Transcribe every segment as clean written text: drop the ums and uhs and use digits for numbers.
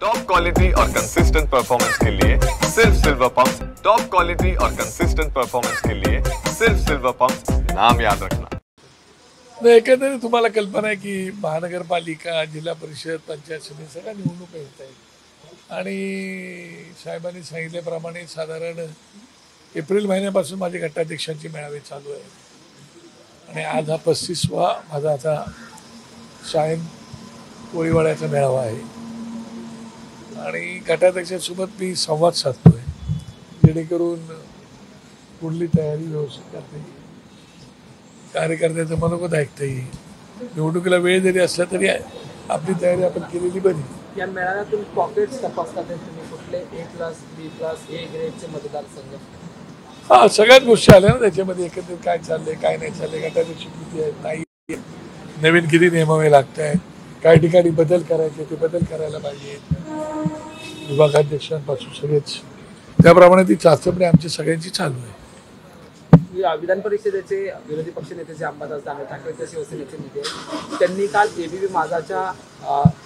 Top quality और consistent performance के लिए सिर्फ सिल्वर पंप्स। टॉप क्वालिटी और कंसिस्टेंट परफॉर्मेंस के लिए सिर्फ सिल्वर पंप्स, नाम याद रखना। एकंदरीत तुम्हाला कल्पना आहे की महानगरपालिका, जिल्हा परिषद, पंचायत समिती सगळ्या निवडणुका येत आहेत आणि साहेबांनी सांगितल्याप्रमाणे साधारण एप्रिल महिन्यापासून माझे गटाध्यक्षांचे मेळावे चालू आहेत आणि आज हा 35वा माझा आता शाहीन कोळीवाड्याचा मेळावा आहे आणि गटाध्यक्षांसोबत मी संवाद साधतोय जेणेकरून पुढली तयारी व्यवस्थित करता येईल, कार्यकर्त्याचं मनोगत ऐकता येईल, निवडणुकीला वेळ जरी असला तरी आपली तयारी आपण केलेली बरी। या मेळाव्यातून पॉकेट्स तपासतात तुम्ही कुठले A+, B+, A ग्रेडचे मतदारसंघ? हा, सगळ्याच गोष्टी आल्या ना त्याच्यामध्ये, एकंदरीत काय चाललंय काय नाही चाललंय, गटाध्यक्ष किती आहेत नाही, नवीन किती नेमावे लागत आहेत, काही ठिकाणी बदल करायचे ते बदल करायला पाहिजे, विभागाध्यक्षांपासून सगळेच त्याप्रमाणे ती चाचपणी आमची सगळ्यांची चालू आहे। विधान परिषदेचे विरोधी पक्षनेते जे अंबादास दानवे ठाकरेंच्या शिवसेनेचे नेते त्यांनी काल ABP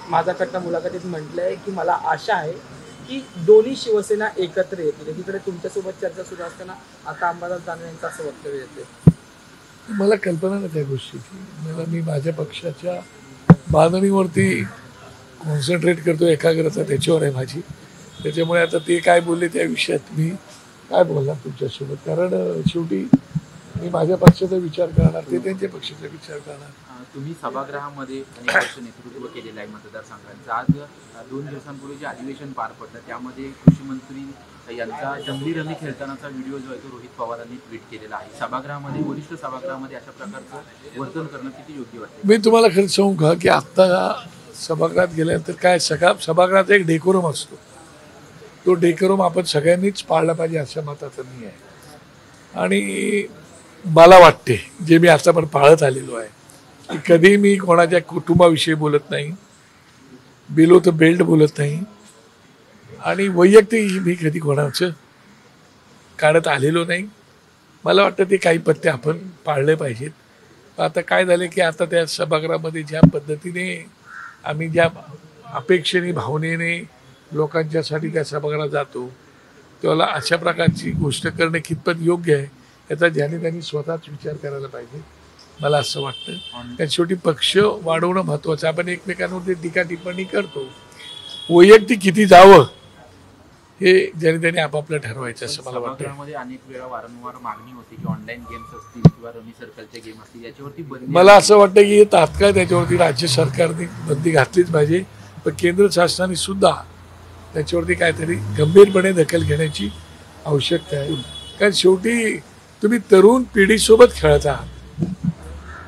माझाकडनं मुलाखतीत म्हटलंय की मला आशा आहे की दोन्ही शिवसेना एकत्र येतील। एकीकडे तुमच्यासोबत चर्चा सुरू असताना आता अंबादास दानवे यांचं असं वक्तव्य येते। मला कल्पना नाही त्या गोष्टीची, मी माझ्या पक्षाच्या बांधणीवरती कॉन्सन्ट्रेट करतो, एकाग्रता त्याच्यावर आहे माझी, त्याच्यामुळे आता ते काय बोलले त्या विषयात मी काय बोलणार तुमच्यासोबत, कारण शेवटी मी माझ्या पक्षाचा विचार करणार, ते त्यांच्या पक्षाचा विचार करणार। तुम्ही सभागृहामध्ये अनेक वर्ष नेतृत्व केलेलं आहे मतदारसंघांचं। आज 2 दिवसांपूर्वी जे अधिवेशन पार पडलं त्यामध्ये कृषी मंत्री यांचा जंगली रमी खेळतानाचा व्हिडिओ जो आहे तो रोहित पवारांनी ट्विट केलेला आहे। सभागृहामध्ये, वरिष्ठ सभागृहामध्ये अशा प्रकारचं वर्तन करणं किती योग्य वाटतं? मी तुम्हाला खरं सांगू का की आत्ता सभागृहात गेल्यानंतर काय सभागृहात एक डेकोरम असतो, तो डेकोरम आपण सगळ्यांनीच पाळला पाहिजे असं मताचं मी आहे आणि मला वाटते जे मी आता पण पाळत आलेलो आहे की कधी मी कोणाच्या कुटुंबाविषयी बोलत नाही, बिलो द बेल्ट बोलत नाही आणि वैयक्तिक मी कधी कोणाचं काढत आलेलो नाही। मला वाटतं ते काही पत्ते आपण पाळले पाहिजेत। आता काय झाले की आता त्या सभागृहामध्ये ज्या पद्धतीने आम्ही ज्या अपेक्षेने भावनेने लोकांच्यासाठी त्या सभागृहात जातो तेव्हा अशा प्रकारची गोष्ट करणे कितपत योग्य आहे याचा ज्याने त्यांनी स्वतःच विचार करायला पाहिजे, मला असं वाटतं। कारण शेवटी पक्ष वाढवणं महत्त्वाचं, आपण एकमेकांवरती टीका टिप्पणी करतो, वैयक्तिक किती जावं हे ज्याने त्यांनी आपापलं ठरवायचं असं मला वाटतं। सभागृहामध्ये अनेक वेळा वारंवार मागणी होती की ऑनलाईन गेम्स असतील किंवा रमी सर्कलचे गेम असतील याच्यावरती बंदी, मला असं वाटतं की तात्काळ त्याच्यावरती राज्य सरकारने बंदी घातलीच पाहिजे, पण केंद्र शासनाने सुद्धा त्याच्यावरती काहीतरी गंभीरपणे दखल घेण्याची आवश्यकता आहे। कारण शेवटी तुम्ही तरुण पिढीसोबत खेळत आहात,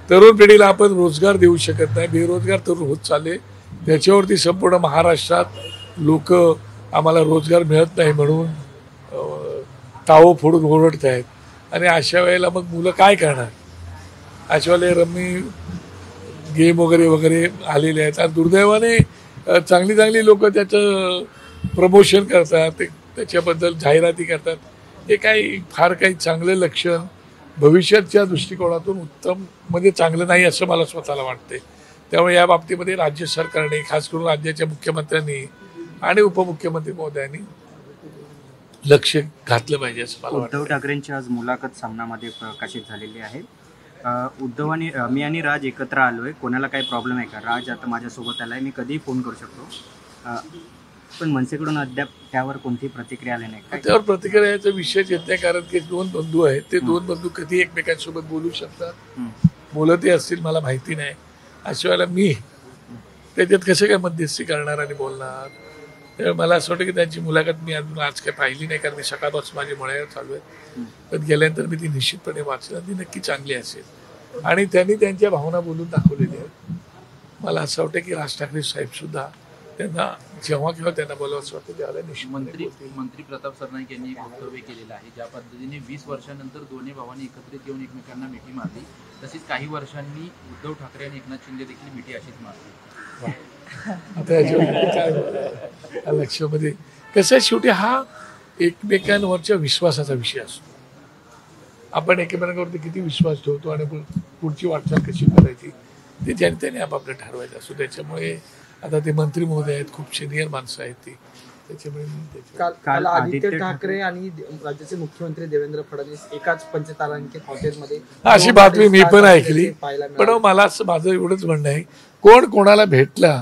तरुण पिढीला आपण रोजगार देऊ शकत नाही, बेरोजगार तरुण होत चालले, त्याच्यावरती संपूर्ण महाराष्ट्रात लोक आम्हाला रोजगार मिळत नाही म्हणून टावं फोडून ओरडत आहेत आणि अशा वेळेला मग मुलं काय करणार? अशा वेळेला रम्मी गेम वगैरे वगैरे आलेले आहेत आणि दुर्दैवाने चांगली चांगली लोक त्याचं प्रमोशन करतात, त्याच्याबद्दल जाहिराती करतात, हे काही फार काही चांगलं लक्षण भविष्याच्या दृष्टिकोनातून उत्तम म्हणजे चांगलं नाही असं मला स्वतःला वाटते। त्यामुळे या बाबतीमध्ये राज्य सरकारने, खास करून राज्याच्या मुख्यमंत्र्यांनी आणि उपमुख्यमंत्री महोदयांनी लक्ष घातलं पाहिजे असं मला वाटतं। उद्धव ठाकरेंची आज मुलाखत सामनामध्ये प्रकाशित झालेली आहे। उद्धव आणि मी आणि राज एकत्र आलोय, कोणाला काही प्रॉब्लेम आहे का? राज आता माझ्यासोबत आलाय, मी कधीही फोन करू शकतो, पण मनसेकडून अद्याप त्यावर कोणती प्रतिक्रिया आली नाही। त्यावर प्रतिक्रियाचा विषयच येत नाही, कारण की 2 बंधू आहेत, ते 2 बंधू कधी एकमेकांसोबत बोलू शकतात, बोलतही असतील मला माहिती नाही, अशा वेळेला मी त्याच्यात कसं काय मध्यस्थी करणार आणि बोलणार? त्यामुळे मला असं वाटतं की त्यांची मुलाखत मी अजून आज काही पाहिली नाही, कारण मी सकाळपासून माझी मळ्यावर चालू आहे, पण गेल्यानंतर मी ती निश्चितपणे वाचणार, ती नक्की चांगली असेल आणि त्यांनी त्यांच्या भावना बोलून दाखवलेल्या आहेत। मला असं वाटतं की राज ठाकरे साहेब सुद्धा त्यांना जेव्हा केव्हा त्यांना बोलावंसं वाटतं त्याला निश्चित। मंत्री प्रताप सरनाईक यांनी एक वक्तव्य केलेलं आहे, ज्या पद्धतीने 20 वर्षानंतर दोन्ही भावांनी एकत्रित येऊन एकमेकांना मिठी मारली, तसेच काही वर्षांनी उद्धव ठाकरे आणि एकनाथ शिंदे देखील मिठी अशीच मारली। आता याच्यावर काय लक्षामध्ये कसं आहे, शेवटी हा एकमेकांवरच्या विश्वासाचा विषय असतो, आपण एकमेकांवरती किती विश्वास ठेवतो आणि पुढची वाटचाल कशी करायची ते ज्याने त्याने आपापलं ठरवायचं असतो। त्याच्यामुळे आता ते मंत्री महोदय आहेत, खूप सिनियर माणसं आहेत ती, त्याच्यामुळे काल आदित्य ठाकरे आणि राज्याचे मुख्यमंत्री देवेंद्र फडणवीस एकाच पंचतारांकित हॉटेलमध्ये अशी बातमी मी पण ऐकली. पण मला असं माझं एवढंच म्हणणं आहे, कोण कोणाला भेटला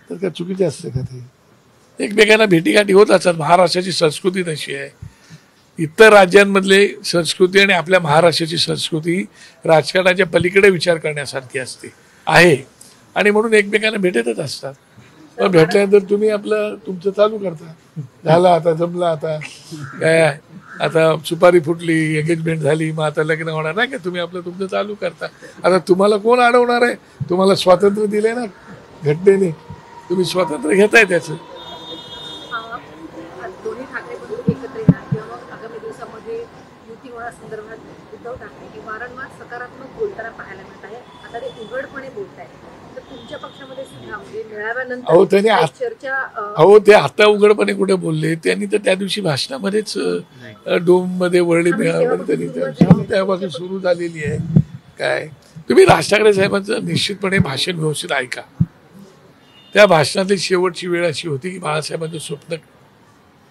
तर काय चुकीचे असते का? ते एकमेकांना भेटीगाठी होत असतात. महाराष्ट्राची संस्कृती तशी आहे. इतर राज्यांमधले संस्कृती आणि आपल्या महाराष्ट्राची संस्कृती राजकारणाच्या पलीकडे विचार करण्यासारखी असते आहे, आणि म्हणून एकमेकांना भेटतच असतात. पण भेटल्यानंतर तुम्ही आपलं तुमचं चालू करता, झालं आता जमलं, आता काय आता सुपारी फुटली, एंगेजमेंट झाली, मग आता लग्न होणार नाही का? तुम्ही आपलं तुमचं चालू करता. आता तुम्हाला कोण अडवणार आहे? तुम्हाला स्वातंत्र्य दिले ना घटनेने, तुम्ही स्वातंत्र्य घेताय त्याचं. दोन्ही ठाकरे बंधू एकत्र येणार किंवा मग आगामी दिवसामध्ये युती होण्यासंदर्भात उद्धव ठाकरे हे वारंवार सकारात्मक बोलताना पाहायला मिळत आहे. आता ते उघडपणे बोलत आहेत. तर तुमच्या पक्षामध्ये सुद्धा म्हणजे मेळाव्यानंतर चर्चा ते आता उघडपणे कुठे बोलले? त्यांनी तर त्या दिवशी भाषणामध्येच डोममध्ये वरळी मेळाव्यामध्ये त्यांनी त्यापासून सुरू झालेली आहे. काय तुम्ही राज ठाकरे साहेबांचं निश्चितपणे भाषण व्यवस्थित ऐका. त्या भाषणातली शेवटची वेळ अशी होती की बाळासाहेबांचं स्वप्न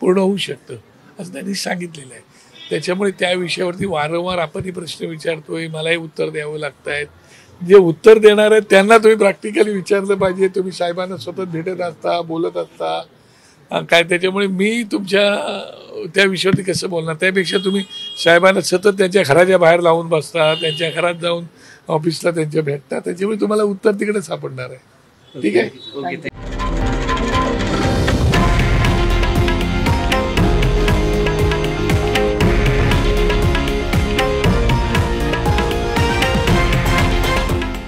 पूर्ण होऊ शकतं असं त्यांनी सांगितलेलं आहे. त्याच्यामुळे त्या विषयावरती वारंवार आपण प्रश्न विचारतोय, मलाही उत्तर द्यावं लागत आहेत. जे उत्तर देणार आहेत त्यांना तुम्ही प्रॅक्टिकली विचारलं पाहिजे. तुम्ही साहेबांना सतत भेटत असता, बोलत असता काय, त्याच्यामुळे मी तुमच्या त्या विषयावरती कसं बोलणार? त्यापेक्षा तुम्ही साहेबांना सतत त्यांच्या घराच्या बाहेर लावून बसता, त्यांच्या घरात जाऊन ऑफिसला त्यांच्या भेटता, त्याच्यामुळे तुम्हाला उत्तर तिकडे सापडणार आहे. ठीक आहे.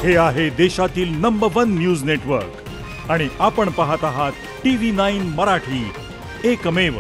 हे आहे देशातील नंबर 1 न्यूज नेटवर्क आणि आपण पाहत आहात TV9 मराठी, एकमेव.